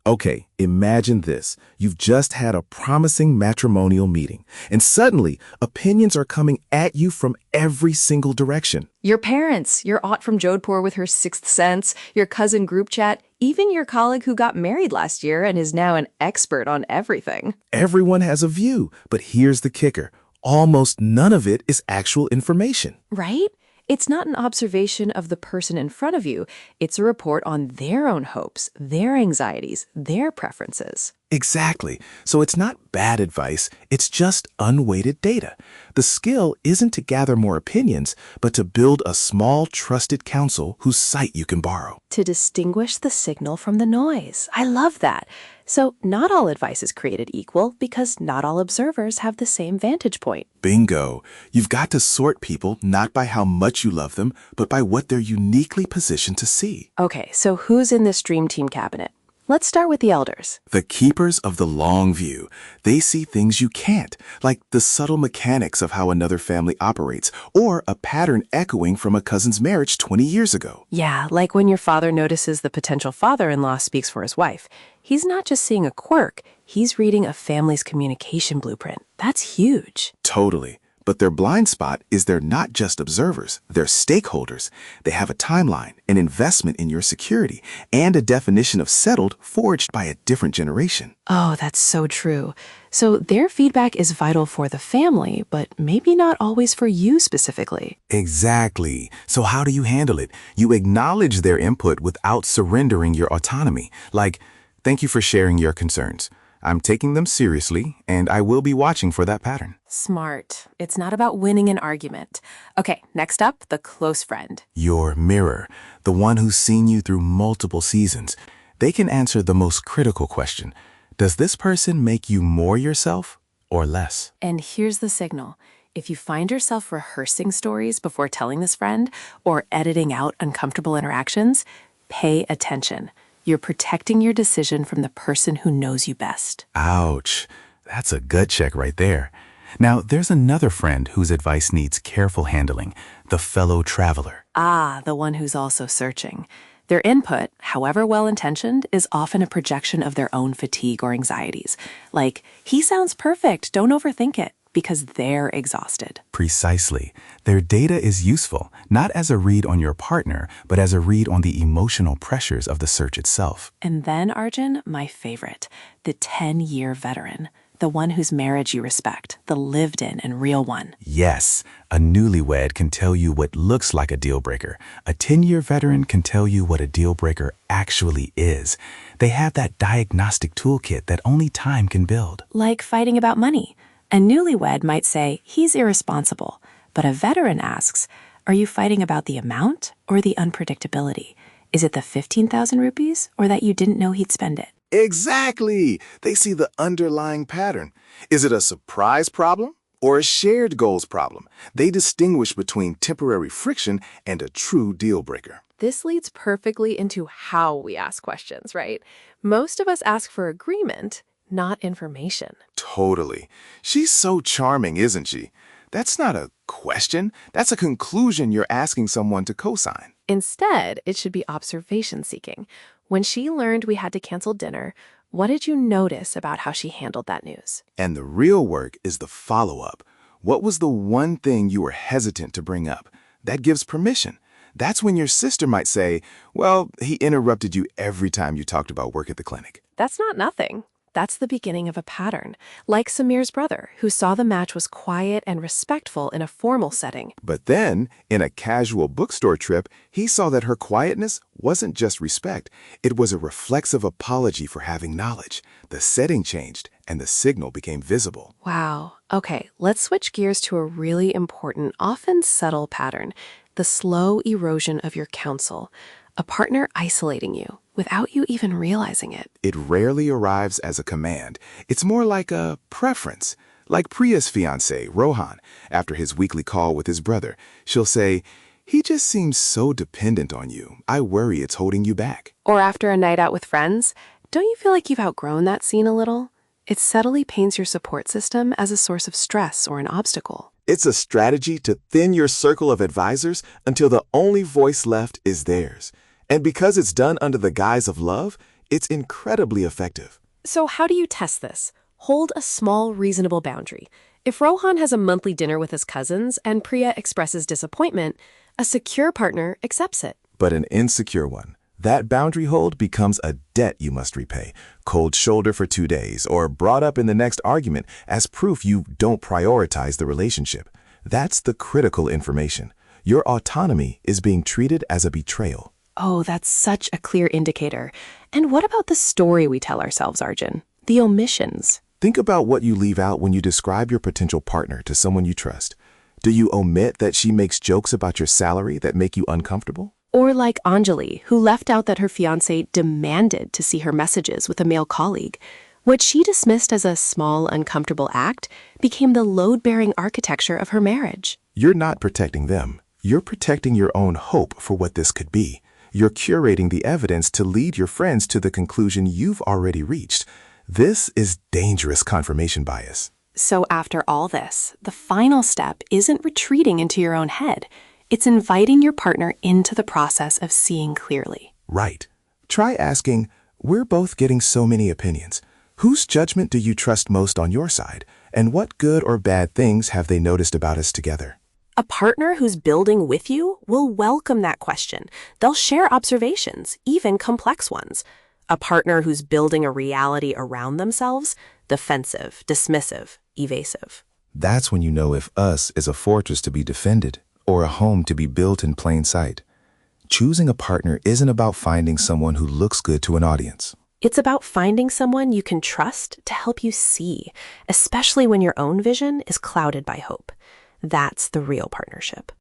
Okay, imagine this. You've just had a promising matrimonial meeting, and suddenly opinions are coming at you from every single direction. Your parents, your aunt from Jodhpur with her sixth sense, your cousin group chat, even your colleague who got married last year and is now an expert on everything. Everyone has a view, but here's the kicker. Almost none of it is actual information. Right? It's not an observation of the person in front of you. It's a report on their own hopes, their anxieties, their preferences. Exactly. So it's not bad advice, it's just unweighted data. The skill isn't to gather more opinions, but to build a small, trusted counsel whose sight you can borrow. To distinguish the signal from the noise. I love that. So not all advice is created equal because not all observers have the same vantage point. Bingo. You've got to sort people not by how much you love them, but by what they're uniquely positioned to see. Okay, so who's in this dream team cabinet? Let's start with the elders. The keepers of the long view. They see things you can't, like the subtle mechanics of how another family operates, or a pattern echoing from a cousin's marriage 20 years ago. Yeah, like when your father notices the potential father-in-law speaks for his wife. He's not just seeing a quirk, he's reading a family's communication blueprint. That's huge. Totally. But their blind spot is they're not just observers, they're stakeholders. They have a timeline, an investment in your security, and a definition of settled forged by a different generation. Oh, that's so true. So their feedback is vital for the family, but maybe not always for you specifically. Exactly. So how do you handle it? You acknowledge their input without surrendering your autonomy. Like, thank you for sharing your concerns. I'm taking them seriously, and I will be watching for that pattern. Smart. It's not about winning an argument. Okay, next up, the close friend. Your mirror, the one who's seen you through multiple seasons. They can answer the most critical question. Does this person make you more yourself or less? And here's the signal. If you find yourself rehearsing stories before telling this friend or editing out uncomfortable interactions, pay attention. You're protecting your decision from the person who knows you best. Ouch. That's a gut check right there. Now, there's another friend whose advice needs careful handling, the fellow traveler. Ah, the one who's also searching. Their input, however well-intentioned, is often a projection of their own fatigue or anxieties. Like, he sounds perfect, don't overthink it, because they're exhausted. Precisely. Their data is useful, not as a read on your partner, but as a read on the emotional pressures of the search itself. And then, Arjun, my favorite, the 10-year veteran. The one whose marriage you respect, the lived-in and real one. Yes, a newlywed can tell you what looks like a deal breaker. A 10-year veteran can tell you what a deal breaker actually is. They have that diagnostic toolkit that only time can build. Like fighting about money. A newlywed might say, he's irresponsible. But a veteran asks, are you fighting about the amount or the unpredictability? Is it the 15,000 rupees or that you didn't know he'd spend it? Exactly. They see the underlying pattern. Is it a surprise problem or a shared goals problem? They distinguish between temporary friction and a true deal breaker. This leads perfectly into how we ask questions, right? Most of us ask for agreement, not information. Totally. She's so charming, isn't she? That's not a question. That's a conclusion you're asking someone to co-sign. Instead, it should be observation-seeking. When she learned we had to cancel dinner, what did you notice about how she handled that news? And the real work is the follow-up. What was the one thing you were hesitant to bring up? That gives permission. That's when your sister might say, well, he interrupted you every time you talked about work at the clinic. That's not nothing. That's the beginning of a pattern, like Samir's brother, who saw the match was quiet and respectful in a formal setting. But then, in a casual bookstore trip, he saw that her quietness wasn't just respect. It was a reflexive apology for having knowledge. The setting changed, and the signal became visible. Wow. Okay, let's switch gears to a really important, often subtle pattern, the slow erosion of your counsel, a partner isolating you without you even realizing it. It rarely arrives as a command. It's more like a preference. Like Priya's fiancé, Rohan, after his weekly call with his brother. She'll say, he just seems so dependent on you. I worry it's holding you back. Or after a night out with friends, don't you feel like you've outgrown that scene a little? It subtly paints your support system as a source of stress or an obstacle. It's a strategy to thin your circle of advisors until the only voice left is theirs. And because it's done under the guise of love, It's incredibly effective. So how do you test this? Hold a small, reasonable boundary. If Rohan has a monthly dinner with his cousins and Priya expresses disappointment, a secure partner accepts it. But an insecure one, that boundary hold becomes a debt you must repay, cold shoulder for 2 days, or brought up in the next argument as proof you don't prioritize the relationship. That's the critical information. Your autonomy is being treated as a betrayal. Oh, that's such a clear indicator. And what about the story we tell ourselves, Arjun? The omissions. Think about what you leave out when you describe your potential partner to someone you trust. Do you omit that she makes jokes about your salary that make you uncomfortable? Or like Anjali, who left out that her fiancé demanded to see her messages with a male colleague. What she dismissed as a small, uncomfortable act became the load-bearing architecture of her marriage. You're not protecting them. You're protecting your own hope for what this could be. You're curating the evidence to lead your friends to the conclusion you've already reached. This is dangerous confirmation bias. So after all this, the final step isn't retreating into your own head. It's inviting your partner into the process of seeing clearly. Right. Try asking, we're both getting so many opinions. Whose judgment do you trust most on your side? And what good or bad things have they noticed about us together? A partner who's building with you will welcome that question. They'll share observations, even complex ones. A partner who's building a reality around themselves, defensive, dismissive, evasive. That's when you know if us is a fortress to be defended or a home to be built in plain sight. Choosing a partner isn't about finding someone who looks good to an audience. It's about finding someone you can trust to help you see, especially when your own vision is clouded by hope. That's the real partnership.